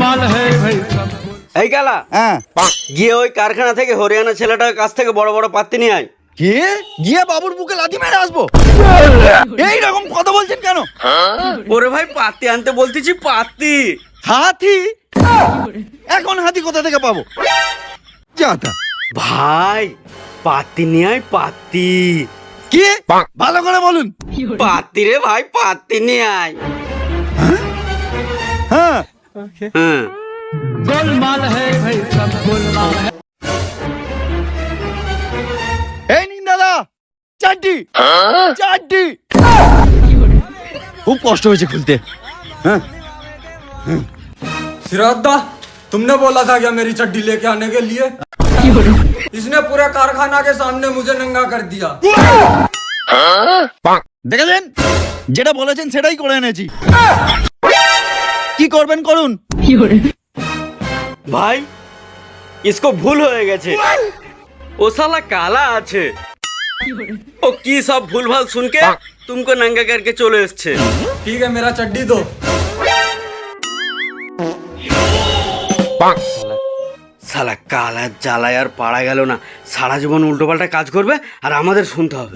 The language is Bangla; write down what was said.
गोलमाल है भाई सब। এই কালা হ্যাঁ গিয়ে ওই কারখানা থেকে হরিয়ানা ছেলেটার কাছ থেকে বড় বড় পাত্তি নিয়ে আয়। গিয়ে গিয়ে বাবুর বুকে লাথি মেরে আসবো? এই রকম কথা বলছেন কেন? ওরে ভাই পাত্তি আনতে বলতেছি, পাত্তি। হাতি? এখন হাতি কোথা থেকে পাবো? যাতা ভাই পাত্তি নিয়ে আয়, পাত্তি। কি ভালো করে বলুন। পাত্তি রে ভাই, পাত্তি নিয়ে আয়। হ্যাঁ হ্যাঁ गोलमाल है भाई सब गोलमाल है। এই নিন দাদা চারটি চারটি। খুব কষ্ট হয়েছে খুলতে। হ্যাঁ सिरादा, तुमने बोला था क्या मेरी चड्डी लेके आने के लिए? इसने पूरे कारखाना के सामने मुझे नंगा कर दिया। দেখেছেন, যেটা বলেছেন সেটাই করে এনেছি। কি করবেন করুন। ভাই इसको ভুল হয়ে গেছে, ও শালা কালা আছে। ও কি সব ভুলভাল শুনকে तुमको नंगा करके চলে এসছে। ठीक है, मेरा चड्डी दो। শালা কালা জ্বালায় আর পাড়া গেল না, সারা জীবন উল্টো পাল্টা কাজ করবে আর আমাদের শুনতে হবে।